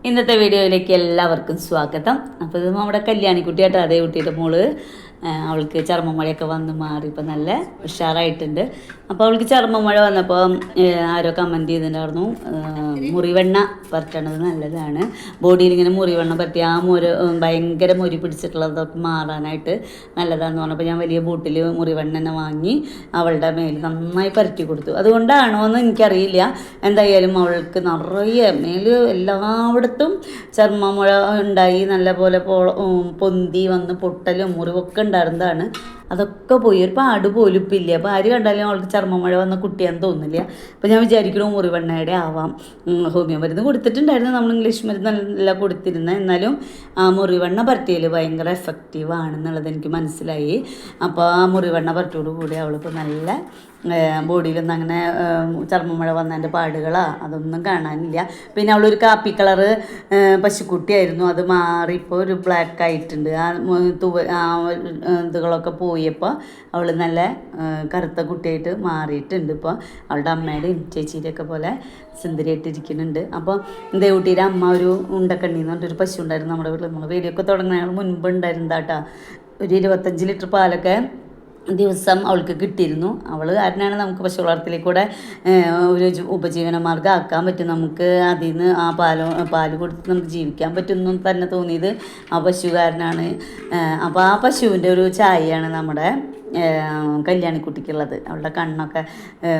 ഇന്നത്തെ വീഡിയോയിലേക്ക് എല്ലാവർക്കും സ്വാഗതം. അപ്പോൾ ഇത് നമ്മുടെ കല്യാണിക്കുട്ടിയായിട്ട് അതേ കുട്ടിയുടെ മോള് അവൾക്ക് ചർമ്മമഴയൊക്കെ വന്ന് മാറി ഇപ്പം നല്ല ഉഷാറായിട്ടുണ്ട്. അപ്പോൾ അവൾക്ക് ചർമ്മമഴ വന്നപ്പോൾ ആരോ കമൻറ്റ് ചെയ്തിട്ടുണ്ടായിരുന്നു, മുറിവെണ്ണ പരട്ടണത് നല്ലതാണ്, ബോഡിയിൽ ഇങ്ങനെ മുറിവെണ്ണ പരത്തി ആ ഭയങ്കര മുരി പിടിച്ചിട്ടുള്ളതൊക്കെ മാറാനായിട്ട് നല്ലതാണെന്ന് പറഞ്ഞപ്പോൾ ഞാൻ വലിയ ബോട്ടിൽ മുറിവെണ്ണ തന്നെ വാങ്ങി അവളുടെ മേൽ നന്നായി പരട്ടി കൊടുത്തു. അതുകൊണ്ടാണോ എന്ന് എനിക്കറിയില്ല. എന്തായാലും അവൾക്ക് നിറയെ മേൽ എല്ലായിടത്തും ചർമ്മമുഴ ഉണ്ടായി, നല്ല പോലെ പൊന്തി വന്ന് പൊട്ടലും മുറിവൊക്കെ ഉണ്ടായിരുന്നതാണ്. അതൊക്കെ പോയി, ഒരു പാട് പോലും ഇപ്പം ഇല്ല. അപ്പോൾ ആര് കണ്ടാലും അവൾക്ക് ചർമ്മമഴ വന്ന കുട്ടിയാന്ന് തോന്നില്ല. അപ്പോൾ ഞാൻ വിചാരിക്കണു മുറിവെണ്ണയുടെ ആവാം. ഹോമിയോ മരുന്ന് കൊടുത്തിട്ടുണ്ടായിരുന്നു, നമ്മൾ ഇംഗ്ലീഷ് മരുന്നല്ല കൊടുത്തിരുന്നത്. എന്നാലും ആ മുറിവെണ്ണ പരട്ടിയിൽ ഭയങ്കര എഫക്റ്റീവ് ആണെന്നുള്ളത് എനിക്ക് മനസ്സിലായി. അപ്പോൾ ആ മുറിവെണ്ണ പരട്ടിയോടുകൂടി അവളിപ്പോൾ നല്ല ബോഡിയിലൊന്നും അങ്ങനെ ചർമ്മമഴ വന്നതിൻ്റെ പാടുകളോ അതൊന്നും കാണാനില്ല. പിന്നെ അവളൊരു കാപ്പി കളറ് പശുക്കുട്ടിയായിരുന്നു, അത് മാറിപ്പോൾ ഒരു ബ്ലാക്ക് ആയിട്ടുണ്ട്. ആ ഇതുകളൊക്കെ പോയപ്പോൾ അവൾ നല്ല കറുത്ത കുട്ടിയായിട്ട് മാറിയിട്ടുണ്ട്. ഇപ്പോൾ അവളുടെ അമ്മയുടെയും ചേച്ചീൻ്റെയൊക്കെ പോലെ സുന്ദരിയായിട്ടിരിക്കുന്നുണ്ട്. അപ്പോൾ ദേവുട്ടിയുടെ അമ്മ ഒരു ഉണ്ടക്കണ്ണീന്ന് പറഞ്ഞിട്ടൊരു പശു ഉണ്ടായിരുന്നു നമ്മുടെ വീട്ടിൽ. നമ്മൾ വീഡിയോ ഒക്കെ തുടങ്ങുന്നതിന് മുൻപ് ഉണ്ടായിരുന്നതാട്ടാ. ഒരു 25 ലിറ്റർ പാലൊക്കെ ദിവസം അവൾക്ക് കിട്ടിയിരുന്നു. അവൾ കാരനാണ് നമുക്ക് പശു വളർത്തലിൽ കൂടെ ഒരു ഉപജീവന മാർഗ്ഗം ആക്കാൻ പറ്റും. നമുക്ക് അതിൽ നിന്ന് ആ പാല് കൊടുത്ത് നമുക്ക് ജീവിക്കാൻ പറ്റുമെന്നും തന്നെ തോന്നിയത് ആ പശുകാരനാണ്. അപ്പോൾ ആ പശുവിൻ്റെ ഒരു ചായയാണ് നമ്മുടെ കല്യാണിക്കുട്ടിക്കുള്ളത്. അവളുടെ കണ്ണൊക്കെ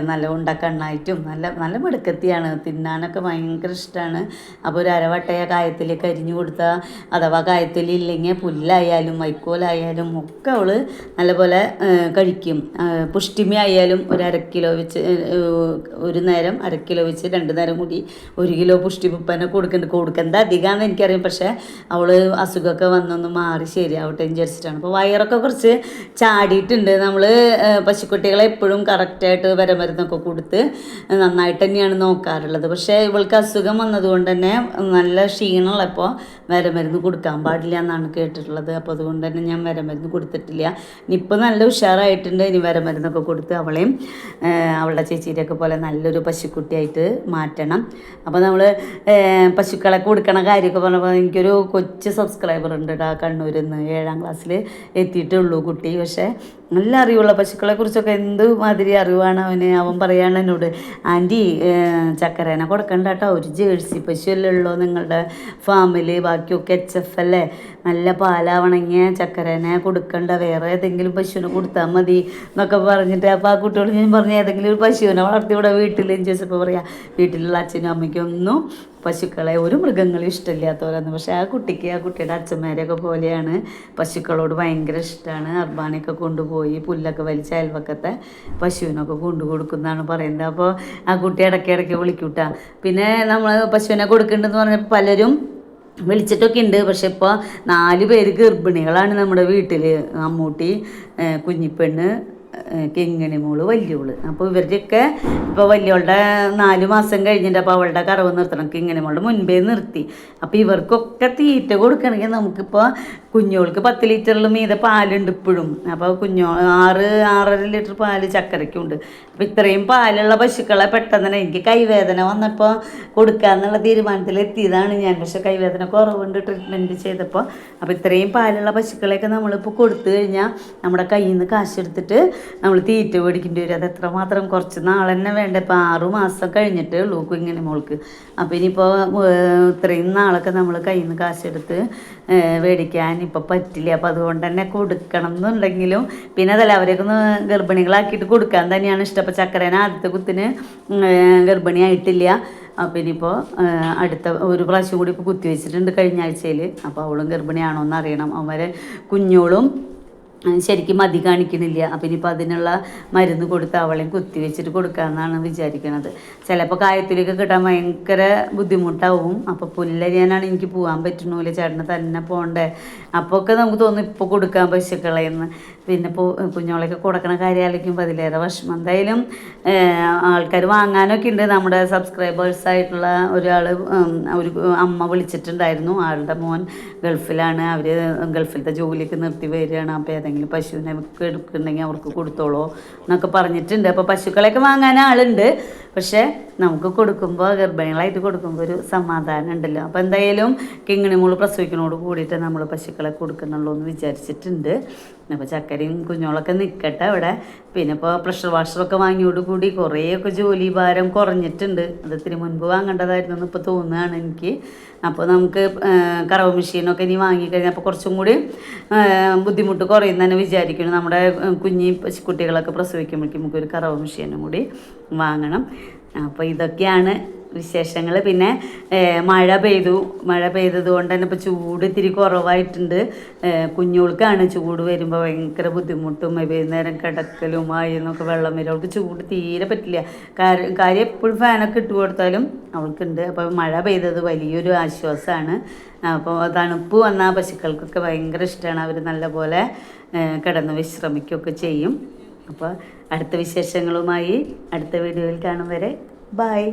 നല്ല ഉണ്ടക്കണ്ണായിട്ടും നല്ല നല്ല മിടുക്കത്തിയാണ്, തിന്നാനൊക്കെ ഭയങ്കര ഇഷ്ടമാണ്. അപ്പോൾ ഒരു അരവട്ടയ കായത്തിലേക്ക് അരിഞ്ഞു കൊടുത്താൽ, അഥവാ കായത്തിലില്ലെങ്കിൽ പുല്ലായാലും വൈക്കോലായാലും ഒക്കെ അവൾ നല്ലപോലെ കഴിക്കും. പുഷ്ടിമി ആയാലും ഒരു 1/2 കിലോ വെച്ച്, ഒരു നേരം 1/2 കിലോ വെച്ച് 2 നേരം കൂടി 1 കിലോ പുഷ്ടിപ്പനെ കൊടുക്കുന്നത് അധികമാണെന്ന് എനിക്കറിയാം. പക്ഷേ അവൾ അസുഖമൊക്കെ വന്നൊന്ന് മാറി ശരിയാവട്ടെ എന്ന് വിചാരിച്ചിട്ടാണ്. അപ്പോൾ വയറൊക്കെ കുറച്ച് ചാടിയിട്ടുണ്ട്. നമ്മൾ പശുക്കുട്ടികളെ എപ്പോഴും കറക്റ്റായിട്ട് വരമരുന്നൊക്കെ കൊടുത്ത് നന്നായിട്ട് തന്നെയാണ് നോക്കാറുള്ളത്. പക്ഷേ ഇവൾക്ക് അസുഖം വന്നതുകൊണ്ട് തന്നെ നല്ല ക്ഷീണമുള്ളപ്പോൾ വരമരുന്ന് കൊടുക്കാൻ പാടില്ല എന്നാണ് കേട്ടിട്ടുള്ളത്. അപ്പോൾ അതുകൊണ്ട് തന്നെ ഞാൻ വരമരുന്ന് കൊടുത്തിട്ടില്ല. ഇനിയിപ്പോൾ നല്ല ഉഷാറായിട്ടുണ്ട്. ഇനി വരമരുന്നൊക്കെ കൊടുത്ത് അവളെയും അവളുടെ ചേച്ചീരെയൊക്കെ പോലെ നല്ലൊരു പശുക്കുട്ടിയായിട്ട് മാറ്റണം. അപ്പോൾ നമ്മൾ പശുക്കളെ കൊടുക്കണ കാര്യമൊക്കെ പറഞ്ഞപ്പോൾ എനിക്കൊരു കൊച്ചു സബ്സ്ക്രൈബർ ഉണ്ട് കേട്ടോ, കണ്ണൂരിൽ നിന്ന് 7ാം ക്ലാസ്സിൽ എത്തിയിട്ടുള്ളൂ കുട്ടി. പക്ഷേ നല്ല അറിവുള്ള പശുക്കളെ കുറിച്ചൊക്കെ എന്ത് മാതിരി അറിവാണ് അവന്. അവൻ പറയാണ് എന്നോട്, ആൻറ്റി ചക്കരേനെ കൊടുക്കണ്ട കേട്ടോ, ഒരു ജേഴ്സി പശുവല്ലേ ഉള്ളൂ നിങ്ങളുടെ ഫാമിൽ, ബാക്കിയൊക്കെ HF അല്ലേ, നല്ല പാലാവണങ്ങിയ ചക്കരേനെ കൊടുക്കണ്ട, വേറെ ഏതെങ്കിലും പശുവിനെ കൊടുത്താൽ മതി എന്നൊക്കെ പറഞ്ഞിട്ട്. അപ്പോൾ ആ കുട്ടിയോട് ഞാൻ പറഞ്ഞു, ഏതെങ്കിലും ഒരു പശുവിനെ വളർത്തി ഇവിടെ വീട്ടിൽ ചോദിച്ചപ്പോൾ പറയാം, വീട്ടിലുള്ള അച്ഛനും അമ്മയ്ക്കും ഒന്നും പശുക്കളെ ഒരു മൃഗങ്ങളും ഇഷ്ടമില്ലാത്തവരാണ്. പക്ഷേ ആ കുട്ടിയുടെ അച്ഛന്മാരെയൊക്കെ പോലെയാണ് പശുക്കളോട് ഭയങ്കര ഇഷ്ടമാണ്. അർബാനൊക്കെ കൊണ്ടുപോയി പുല്ലൊക്കെ വലിച്ച് അയൽവക്കത്തെ പശുവിനൊക്കെ കൊണ്ടു കൊടുക്കുന്നതാണ് പറയുന്നത്. അപ്പോൾ ആ കുട്ടി ഇടയ്ക്കിടയ്ക്ക് വിളിക്കൂട്ടാ. പിന്നെ നമ്മൾ പശുവിനെ കൊടുക്കുന്നുണ്ടെന്ന് പറഞ്ഞപ്പോൾ പലരും വിളിച്ചിട്ടൊക്കെ ഉണ്ട്. പക്ഷെ ഇപ്പോൾ 4 പേര് ഗർഭിണികളാണ് നമ്മുടെ വീട്ടിൽ. അമ്മൂട്ടി, കുഞ്ഞിപ്പെണ്ണ്, കിങ്ങിണി മോള്, വലിയോള്. അപ്പോൾ ഇവരുടെയൊക്കെ ഇപ്പോൾ വലിയോളുടെ 4 മാസം കഴിഞ്ഞിട്ട് അപ്പോൾ അവളുടെ കറവ് നിർത്തണം. കിങ്ങിണി മോളുടെ മുൻപേ നിർത്തി. അപ്പോൾ ഇവർക്കൊക്കെ തീറ്റ കൊടുക്കണമെങ്കിൽ നമുക്കിപ്പോൾ കുഞ്ഞോൾക്ക് 10 ലിറ്ററിൽ മീതെ പാലുണ്ട് ഇപ്പോഴും. അപ്പോൾ 6-6.5 ലിറ്റർ പാല് ചക്കരയ്ക്കുണ്ട്. അപ്പോൾ ഇത്രയും പാലുള്ള പശുക്കളെ പെട്ടെന്ന് തന്നെ എനിക്ക് കൈവേദന വന്നപ്പോൾ കൊടുക്കാമെന്നുള്ള തീരുമാനത്തിലെത്തിയതാണ് ഞാൻ. പക്ഷേ കൈവേദന കുറവുണ്ട് ട്രീറ്റ്മെൻറ്റ് ചെയ്തപ്പോൾ. അപ്പോൾ ഇത്രയും പാലുള്ള പശുക്കളെയൊക്കെ നമ്മളിപ്പോൾ കൊടുത്തു കഴിഞ്ഞാൽ നമ്മുടെ കയ്യിൽ നിന്ന് കാശെടുത്തിട്ട് നമ്മൾ തീറ്റ മേടിക്കേണ്ടി വരും. അത് എത്രമാത്രം കുറച്ച് നാൾ തന്നെ വേണ്ട. ഇപ്പോൾ 6 മാസം കഴിഞ്ഞിട്ടേ ഉള്ളൂ ഇങ്ങനെ മോൾക്ക്. അപ്പോൾ ഇനിയിപ്പോൾ ഇത്രയും നാളൊക്കെ നമ്മൾ കയ്യിൽ നിന്ന് കാശെടുത്ത് മേടിക്കാൻ ഇപ്പോൾ പറ്റില്ല. അപ്പോൾ അതുകൊണ്ട് തന്നെ കൊടുക്കണം എന്നുണ്ടെങ്കിലും പിന്നെ അതല്ല, അവരെയൊക്കെ ഒന്ന് ഗർഭിണികളാക്കിയിട്ട് കൊടുക്കാൻ തന്നെയാണ് ഇഷ്ടം. അപ്പോൾ ചക്കരേനെ ആദ്യത്തെ കുത്തിന് ഗർഭിണിയായിട്ടില്ല. അപ്പോൾ ഇനിയിപ്പോൾ അടുത്ത ഒരു പ്രാവശ്യം കൂടി ഇപ്പോൾ കുത്തിവെച്ചിട്ടുണ്ട് കഴിഞ്ഞ ആഴ്ചയിൽ. അപ്പോൾ അവളും ഗർഭിണിയാണോ എന്ന് അറിയണം. അവരെ കുഞ്ഞോളും ശരിക്കും മതി കാണിക്കണില്ല. അപ്പം ഇനിയിപ്പോൾ അതിനുള്ള മരുന്ന് കൊടുത്ത് അവളെയും കുത്തിവെച്ചിട്ട് കൊടുക്കാമെന്നാണ് വിചാരിക്കണത്. ചിലപ്പോൾ കായത്തിലേക്ക് കിട്ടാൻ ഭയങ്കര ബുദ്ധിമുട്ടാവും. അപ്പോൾ പുല്ലരിയാനാണ് എനിക്ക് പോകാൻ പറ്റണില്ല, ചേട്ടന് തന്നെ പോകണ്ടേ. അപ്പോൾ ഒക്കെ നമുക്ക് തോന്നും ഇപ്പോൾ കൊടുക്കാൻ പശുക്കളെന്ന്. പിന്നെ കുഞ്ഞോളൊക്കെ കൊടുക്കണ കാര്യം ആലോചിക്കുമ്പോൾ അതിലേറെ വിഷമം. എന്തായാലും ആൾക്കാർ വാങ്ങാനൊക്കെ ഉണ്ട്. നമ്മുടെ സബ്സ്ക്രൈബേഴ്സായിട്ടുള്ള ഒരാൾ, ഒരു അമ്മ വിളിച്ചിട്ടുണ്ടായിരുന്നു. ആളുടെ മോൻ ഗൾഫിലാണ്, അവർ ഗൾഫിലത്തെ ജോലിയൊക്കെ നിർത്തി വരികയാണ്. അപ്പോൾ ആരെങ്കിലും പശുവിനെ എടുക്കുന്നുണ്ടെങ്കിൽ അവർക്ക് കൊടുത്തോളൂ എന്നൊക്കെ പറഞ്ഞിട്ടുണ്ട്. അപ്പോൾ പശുക്കളെയൊക്കെ വാങ്ങാൻ ആളുണ്ട്, പക്ഷേ നമുക്ക് കൊടുക്കുമ്പോൾ ഗർഭിണികളായിട്ട് കൊടുക്കുമ്പോൾ ഒരു സമാധാനം ഉണ്ടല്ലോ. അപ്പോൾ എന്തായാലും കിങ്ങിണിമോള് പ്രസവിക്കുന്നതോട് കൂടിയിട്ട് നമ്മൾ പശുക്കളെ കൊടുക്കണുള്ളൂ എന്ന് വിചാരിച്ചിട്ടുണ്ട്. അപ്പോൾ ചക്കരയും കുഞ്ഞോളൊക്കെ നിൽക്കട്ടെ അവിടെ. പിന്നെ ഇപ്പോൾ പ്രഷർ വാഷറൊക്കെ വാങ്ങിയോട് കൂടി കുറേയൊക്കെ ജോലി ഭാരം കുറഞ്ഞിട്ടുണ്ട്. അത് ഇത്തിരി മുൻപ് വാങ്ങേണ്ടതായിരുന്നു എന്ന് ഇപ്പോൾ തോന്നുകയാണ് എനിക്ക്. അപ്പോൾ നമുക്ക് കറവ് മെഷീനൊക്കെ ഇനി വാങ്ങിക്കഴിഞ്ഞാൽ അപ്പോൾ കുറച്ചും കൂടി ബുദ്ധിമുട്ട് കുറയും തന്നെ വിചാരിക്കുന്നു. നമ്മുടെ കുഞ്ഞി പശുക്കുട്ടികളൊക്കെ പ്രസവിക്കുമ്പോഴേക്കും നമുക്കൊരു കറവ് മെഷീനും കൂടി വാങ്ങണം. അപ്പോൾ ഇതൊക്കെയാണ് വിശേഷങ്ങൾ. പിന്നെ മഴ പെയ്തത് കൊണ്ട് തന്നെ ഇപ്പോൾ ചൂട് ഇത്തിരി കുറവായിട്ടുണ്ട്. കുഞ്ഞുങ്ങൾക്കാണ് ചൂട് വരുമ്പോൾ ഭയങ്കര ബുദ്ധിമുട്ടും വൈകുന്നേരം കിടക്കലുമായി എന്നൊക്കെ വെള്ളം വരും. അവൾക്ക് ചൂട് തീരെ പറ്റില്ല. കാര്യം എപ്പോഴും ഫാനൊക്കെ ഇട്ട് കൊടുത്താലും അവൾക്കുണ്ട്. അപ്പോൾ മഴ പെയ്തത് വലിയൊരു ആശ്വാസമാണ്. അപ്പോൾ തണുപ്പ് വന്നാൽ പശുക്കൾക്കൊക്കെ ഭയങ്കര ഇഷ്ടമാണ്. അവർ നല്ലപോലെ കിടന്ന് വിശ്രമിക്കുകയൊക്കെ ചെയ്യും. അപ്പോൾ അടുത്ത വിശേഷങ്ങളുമായി അടുത്ത വീഡിയോയിൽ കാണും വരെ ബൈ.